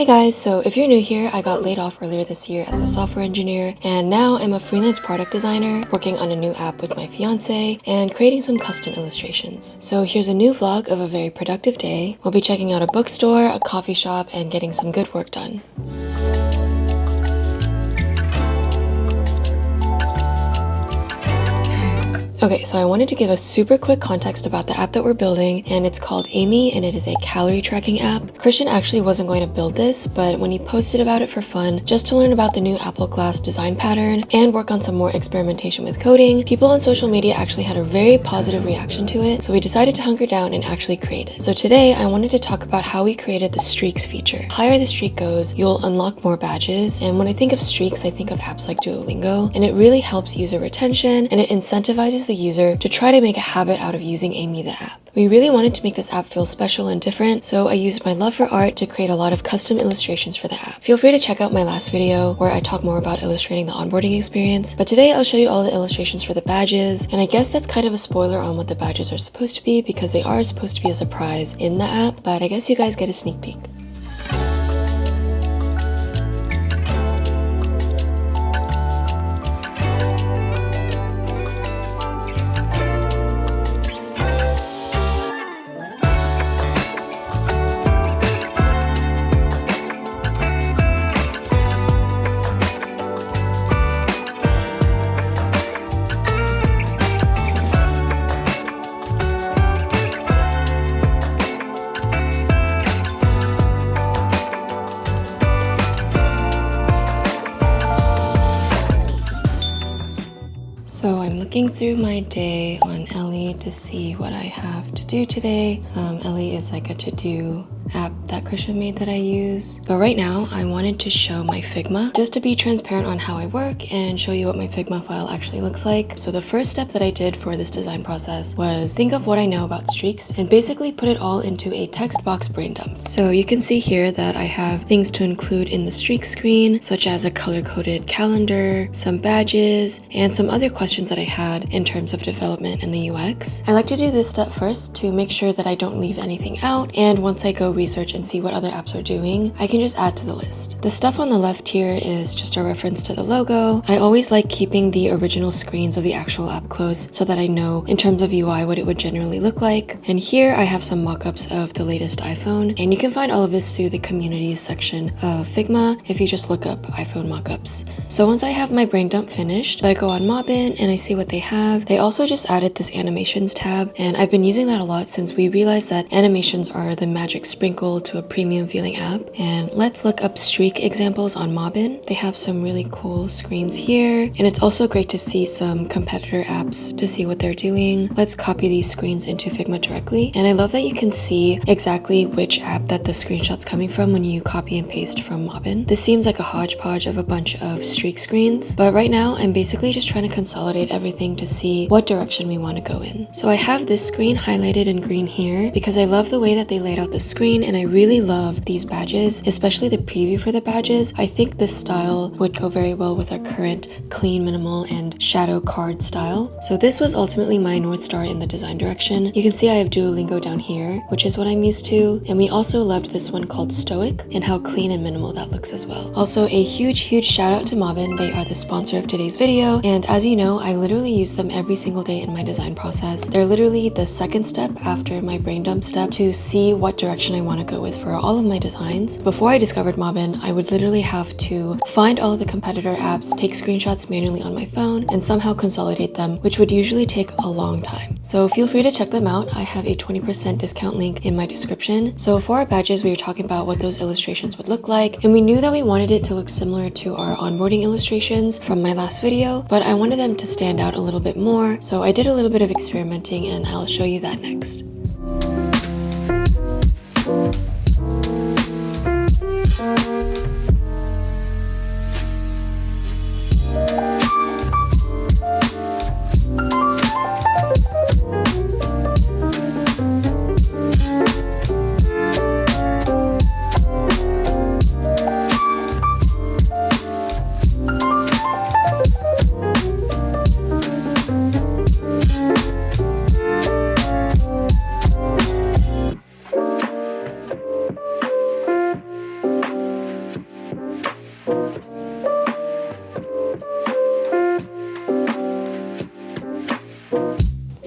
Hey guys, so if you're new here, I got laid off earlier this year as a software engineer, and now I'm a freelance product designer working on a new app with my fiance and creating some custom illustrations. So here's a new vlog of a very productive day. We'll be checking out a bookstore, a coffee shop, and getting some good work done. Okay, so I wanted to give a super quick context about the app that we're building, and it's called Amy, and it is a calorie tracking app. Christian actually wasn't going to build this, but when he posted about it for fun, just to learn about the new Apple Glass design pattern and work on some more experimentation with coding, people on social media actually had a very positive reaction to it, so we decided to hunker down and actually create it. So today, I wanted to talk about how we created the streaks feature. The higher the streak goes, you'll unlock more badges, and when I think of streaks, I think of apps like Duolingo, and it really helps user retention, and it incentivizes the user to try to make a habit out of using Amy the app. We really wanted to make this app feel special and different, so I used my love for art to create a lot of custom illustrations for the app. Feel free to check out my last video where I talk more about illustrating the onboarding experience, but today I'll show you all the illustrations for the badges, and I guess that's kind of a spoiler on what the badges are supposed to be because they are supposed to be a surprise in the app, but I guess you guys get a sneak peek. So I'm looking through my day on Ellie to see what I have to do today. Ellie is like a to-do app that Christian made that I use. But right now, I wanted to show my Figma just to be transparent on how I work and show you what my Figma file actually looks like. So the first step that I did for this design process was think of what I know about streaks and basically put it all into a text box brain dump. So you can see here that I have things to include in the streak screen, such as a color-coded calendar, some badges, and some other questions that I had in terms of development and the UX. I like to do this step first to make sure that I don't leave anything out, and once I go research and see what other apps are doing, I can just add to the list. The stuff on the left here is just a reference to the logo. I always like keeping the original screens of the actual app close so that I know in terms of UI what it would generally look like. And here I have some mock-ups of the latest iPhone, and you can find all of this through the communities section of Figma if you just look up iPhone mock-ups. So once I have my brain dump finished, I go on Mobbin and I see what they have. They also just added this animations tab, and I've been using that a lot since we realized that animations are the magic sprinkle to a premium feeling app. And let's look up streak examples on Mobbin. They have some really cool screens here, and it's also great to see some competitor apps to see what they're doing. Let's copy these screens into Figma directly, and I love that you can see exactly which app that the screenshot's coming from when you copy and paste from Mobbin. This seems like a hodgepodge of a bunch of streak screens, but right now I'm basically just trying to consolidate everything to see what direction we want to go in. So I have this screen highlighted in green here because I love the way that they laid out the screen, and I really love these badges, especially the preview for the badges. I think this style would go very well with our current clean, minimal, and shadow card style. So this was ultimately my North Star in the design direction. You can see I have Duolingo down here, which is what I'm used to, and we also loved this one called Stoic and how clean and minimal that looks as well. Also, a huge shout out to Mobbin. They are the sponsor of today's video, and as you know, I literally use them every single day in my design process. They're literally the second step after my brain dump step to see what direction I want to go with for all of my designs. Before I discovered Mobbin, I would literally have to find all of the competitor apps, take screenshots manually on my phone, and somehow consolidate them, which would usually take a long time. So feel free to check them out. I have a 20% discount link in my description. So for our badges, we were talking about what those illustrations would look like, and we knew that we wanted it to look similar to our onboarding illustrations from my last video, but I wanted them to stand out a little bit more, so I did a little bit of experimenting, and I'll show you that next.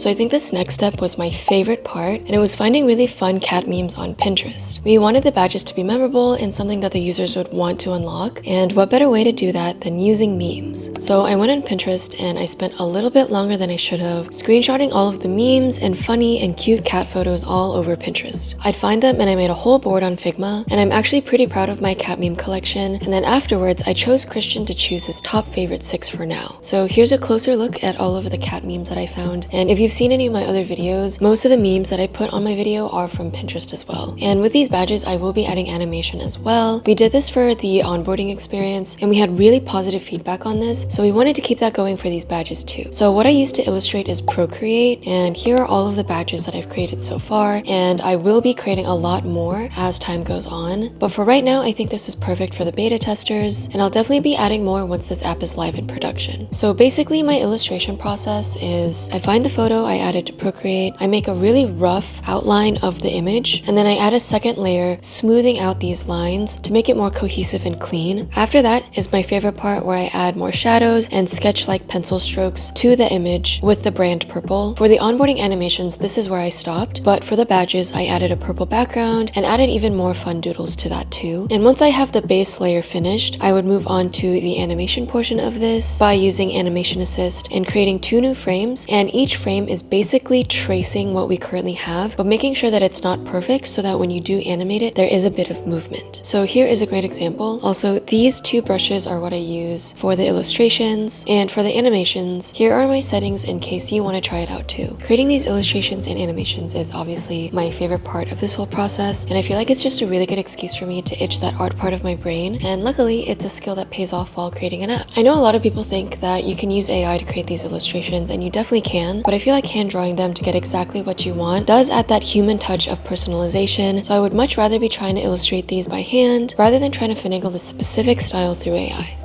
So I think this next step was my favorite part, and it was finding really fun cat memes on Pinterest. We wanted the badges to be memorable and something that the users would want to unlock, and what better way to do that than using memes? So I went on Pinterest and I spent a little bit longer than I should have, screenshotting all of the memes and funny and cute cat photos all over Pinterest. I'd find them and I made a whole board on Figma, and I'm actually pretty proud of my cat meme collection, and then afterwards I chose Christian to choose his top favorite 6 for now. So here's a closer look at all of the cat memes that I found, and if you've seen any of my other videos, most of the memes that I put on my video are from Pinterest as well. And with these badges, I will be adding animation as well. We did this for the onboarding experience, and we had really positive feedback on this, so we wanted to keep that going for these badges too. So what I used to illustrate is Procreate, and here are all of the badges that I've created so far, and I will be creating a lot more as time goes on. But for right now, I think this is perfect for the beta testers, and I'll definitely be adding more once this app is live in production. So basically my illustration process is I find the photo I added to Procreate, I make a really rough outline of the image, and then I add a second layer smoothing out these lines to make it more cohesive and clean. After that is my favorite part, where I add more shadows and sketch-like pencil strokes to the image with the brand purple. For the onboarding animations, this is where I stopped, but for the badges, I added a purple background and added even more fun doodles to that too. And once I have the base layer finished, I would move on to the animation portion of this by using Animation Assist and creating 2 new frames, and each frame is basically tracing what we currently have, but making sure that it's not perfect so that when you do animate it, there is a bit of movement. So here is a great example. Also, these 2 brushes are what I use for the illustrations, and for the animations, here are my settings in case you want to try it out too. Creating these illustrations and animations is obviously my favorite part of this whole process, and I feel like it's just a really good excuse for me to itch that art part of my brain, and luckily it's a skill that pays off while creating an app. I know a lot of people think that you can use AI to create these illustrations, and you definitely can, but I feel like hand drawing them to get exactly what you want does add that human touch of personalization, so I would much rather be trying to illustrate these by hand rather than trying to finagle the specific style through AI.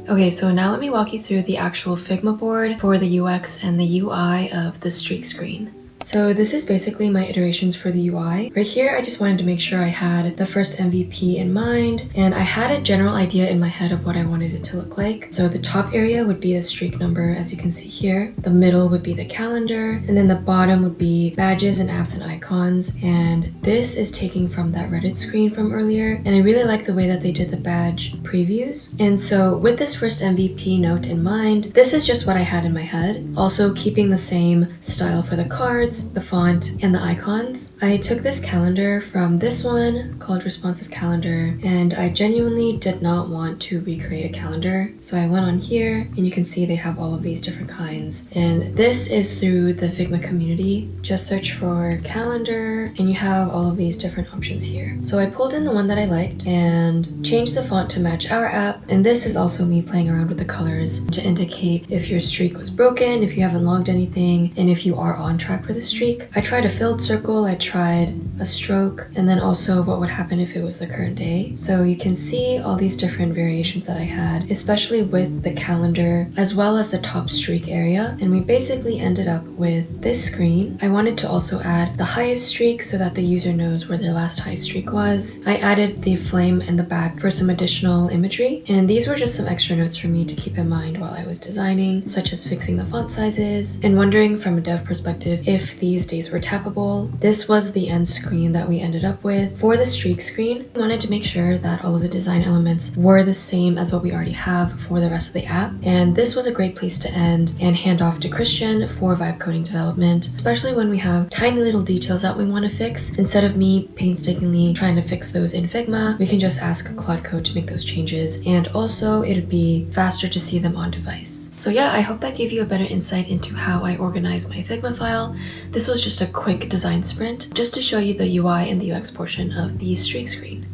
Okay, so now let me walk you through the actual Figma board for the UX and the UI of the streak screen. So this is basically my iterations for the UI. Right here, I just wanted to make sure I had the first MVP in mind, and I had a general idea in my head of what I wanted it to look like. So the top area would be the streak number, as you can see here. The middle would be the calendar, and then the bottom would be badges and apps and icons. And this is taking from that Reddit screen from earlier, and I really like the way that they did the badge previews. And so with this first MVP note in mind, this is just what I had in my head. Also keeping the same style for the cards, the font, and the icons. I took this calendar from this one called Responsive Calendar, and I genuinely did not want to recreate a calendar. So I went on here, and you can see they have all of these different kinds. And this is through the Figma community. Just search for calendar, and you have all of these different options here. So I pulled in the one that I liked and changed the font to match our app. And this is also me playing around with the colors to indicate if your streak was broken, if you haven't logged anything, and if you are on track for the streak. I tried a filled circle, I tried a stroke, and then also what would happen if it was the current day. So you can see all these different variations that I had, especially with the calendar as well as the top streak area. And we basically ended up with this screen. I wanted to also add the highest streak so that the user knows where their last high streak was. I added the flame in the back for some additional imagery, and these were just some extra notes for me to keep in mind while I was designing, such as fixing the font sizes and wondering from a dev perspective if these days were tappable. This was the end screen that we ended up with. For the streak screen, I wanted to make sure that all of the design elements were the same as what we already have for the rest of the app, and this was a great place to end and hand off to Christian for vibe coding development, especially when we have tiny little details that we want to fix. Instead of me painstakingly trying to fix those in Figma, we can just ask Claude Code to make those changes, and also it would be faster to see them on device. So yeah, I hope that gave you a better insight into how I organize my Figma file. This was just a quick design sprint, just to show you the UI and the UX portion of the streak screen.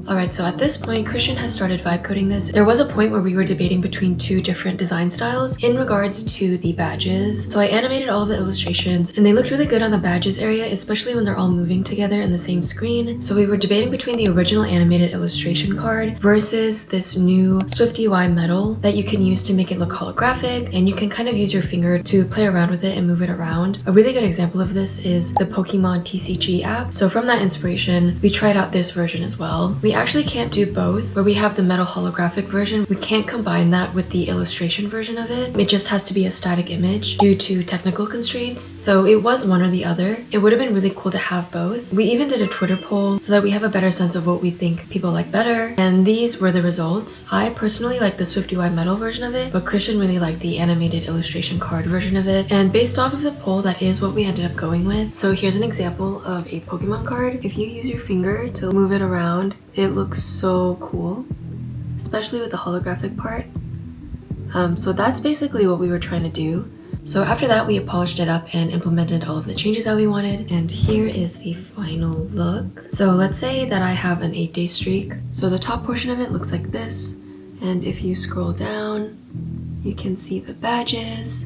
Alright, Alright, so at this point, Christian has started vibe coding this. There was a point where we were debating between two different design styles in regards to the badges. So I animated all the illustrations and they looked really good on the badges area, especially when they're all moving together in the same screen. So we were debating between the original animated illustration card versus this new SwiftUI metal that you can use to make it look holographic, and you can kind of use your finger to play around with it and move it around. A really good example of this is the Pokemon TCG app. So from that inspiration, we tried out this version as well. We actually can't do both. Where we have the metal holographic version, we can't combine that with the illustration version of it. It just has to be a static image due to technical constraints. So it was one or the other. It would have been really cool to have both. We even did a Twitter poll so that we have a better sense of what we think people like better, and these were the results. I personally like the SwiftUI metal version of it, but Christian really liked the animated illustration card version of it, and based off of the poll, that is what we ended up going with. So here's an example of a Pokemon card. If you use your finger to move it around, it looks so cool, especially with the holographic part. So that's basically what we were trying to do. So after that, we polished it up and implemented all of the changes that we wanted. And here is the final look. So let's say that I have an 8-day streak. So the top portion of it looks like this. And if you scroll down, you can see the badges.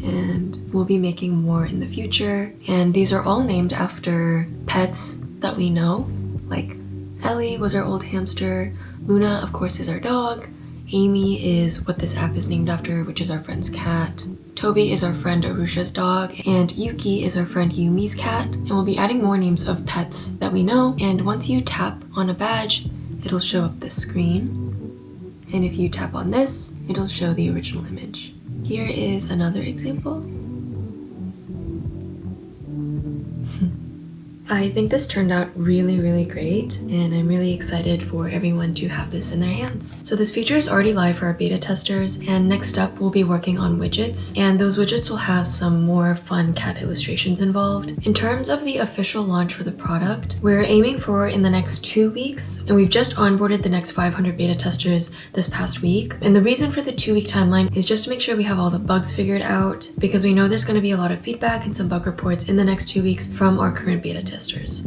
And we'll be making more in the future. And these are all named after pets that we know. Like Ellie was our old hamster. Luna, of course, is our dog. Amy is what this app is named after, which is our friend's cat. Toby is our friend Arusha's dog, and Yuki is our friend Yumi's cat. And we'll be adding more names of pets that we know, and once you tap on a badge, it'll show up this screen. And if you tap on this, it'll show the original image. Here is another example. I think this turned out really, really great, and I'm really excited for everyone to have this in their hands. So this feature is already live for our beta testers, and next up we'll be working on widgets, and those widgets will have some more fun cat illustrations involved. In terms of the official launch for the product, we're aiming for in the next 2 weeks, and we've just onboarded the next 500 beta testers this past week. And the reason for the 2-week timeline is just to make sure we have all the bugs figured out, because we know there's going to be a lot of feedback and some bug reports in the next 2 weeks from our current beta testers.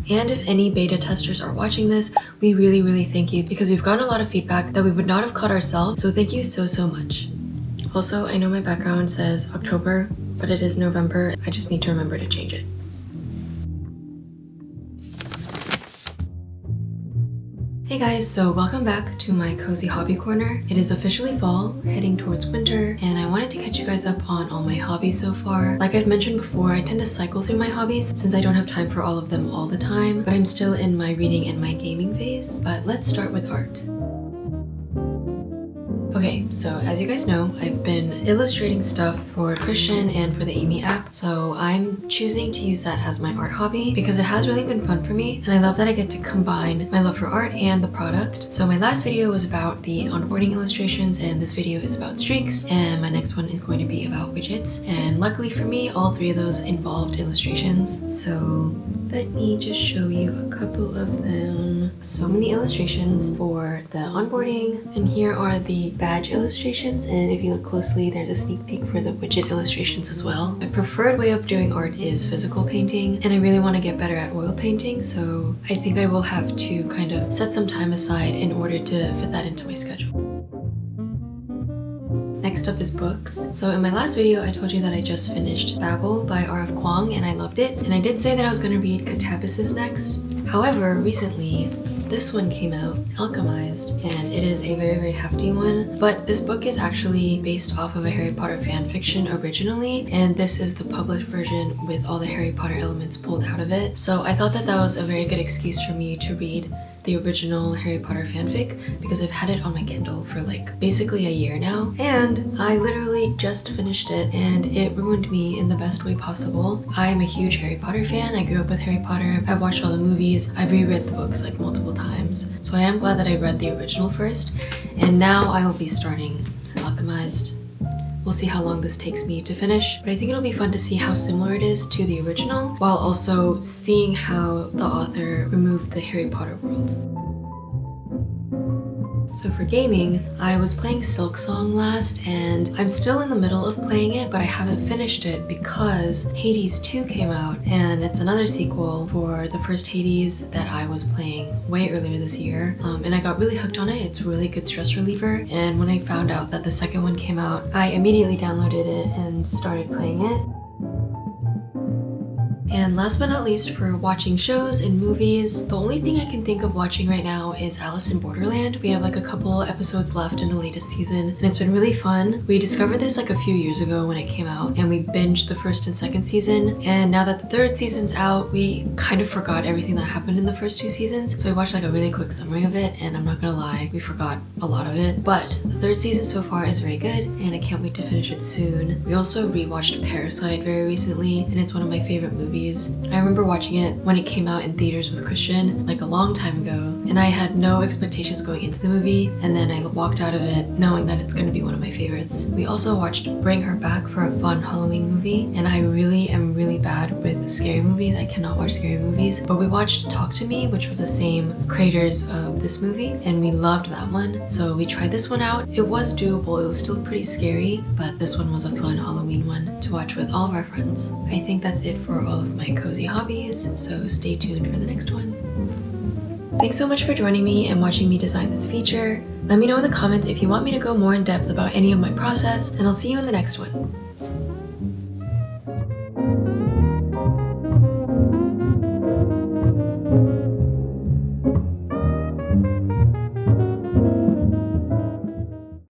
And if any beta testers are watching this, we really, really thank you, because we've gotten a lot of feedback that we would not have caught ourselves, so thank you so, so much. Also, I know my background says October, but it is November. I just need to remember to change it. Hey guys, so welcome back to my cozy hobby corner. It is officially fall, heading towards winter, and I wanted to catch you guys up on all my hobbies so far. Like I've mentioned before, I tend to cycle through my hobbies since I don't have time for all of them all the time, but I'm still in my reading and my gaming phase. But let's start with art. Okay, so as you guys know, I've been illustrating stuff for Christian and for the Amy app, so I'm choosing to use that as my art hobby because it has really been fun for me, and I love that I get to combine my love for art and the product. So my last video was about the onboarding illustrations, and this video is about streaks, and my next one is going to be about widgets. And luckily for me, all 3 of those involved illustrations. So let me just show you a couple of them. So many illustrations for the onboarding, and here are the badge illustrations, and if you look closely, there's a sneak peek for the widget illustrations as well. My preferred way of doing art is physical painting, and I really want to get better at oil painting, so I think I will have to kind of set some time aside in order to fit that into my schedule. Next up is books. So in my last video, I told you that I just finished Babel by R.F. Kuang, and I loved it. And I did say that I was going to read Catabasis next. However, recently, this one came out, Alchemized, and it is a very, very hefty one. But this book is actually based off of a Harry Potter fanfiction originally, and this is the published version with all the Harry Potter elements pulled out of it. So I thought that that was a very good excuse for me to read the original Harry Potter fanfic, because I've had it on my Kindle for like basically a year now, and I literally just finished it, and it ruined me in the best way possible. I am a huge Harry Potter fan. I grew up with Harry Potter. I've watched all the movies. I've reread the books like multiple times. So I am glad that I read the original first, and now I will be starting Alchemized. We'll see how long this takes me to finish, but I think it'll be fun to see how similar it is to the original, while also seeing how the author removed the Harry Potter world. So for gaming, I was playing Silk Song last, and I'm still in the middle of playing it, but I haven't finished it because Hades 2 came out, and it's another sequel for the first Hades that I was playing way earlier this year. And I got really hooked on it. It's a really good stress reliever, and when I found out that the second one came out, I immediately downloaded it and started playing it. And last but not least, for watching shows and movies, the only thing I can think of watching right now is Alice in Borderland. We have like a couple episodes left in the latest season, and it's been really fun. We discovered this like a few years ago when it came out, and we binged the first and second season. And now that the third season's out, we kind of forgot everything that happened in the first two seasons. So I watched like a really quick summary of it, and I'm not gonna lie, we forgot a lot of it. But the third season so far is very good, and I can't wait to finish it soon. We also rewatched Parasite very recently, and it's one of my favorite movies. I remember watching it when it came out in theaters with Christian like a long time ago, and I had no expectations going into the movie, and then I walked out of it knowing that it's going to be one of my favorites. We also watched Bring Her Back for a fun Halloween movie, and I really am really bad with scary movies. I cannot watch scary movies, but we watched Talk to Me, which was the same creators of this movie, and we loved that one. So we tried this one out. It was doable. It was still pretty scary, but this one was a fun Halloween one to watch with all of our friends. I think that's it for all of my cozy hobbies, so stay tuned for the next one. Thanks so much for joining me and watching me design this feature. Let me know in the comments if you want me to go more in depth about any of my process, and I'll see you in the next one.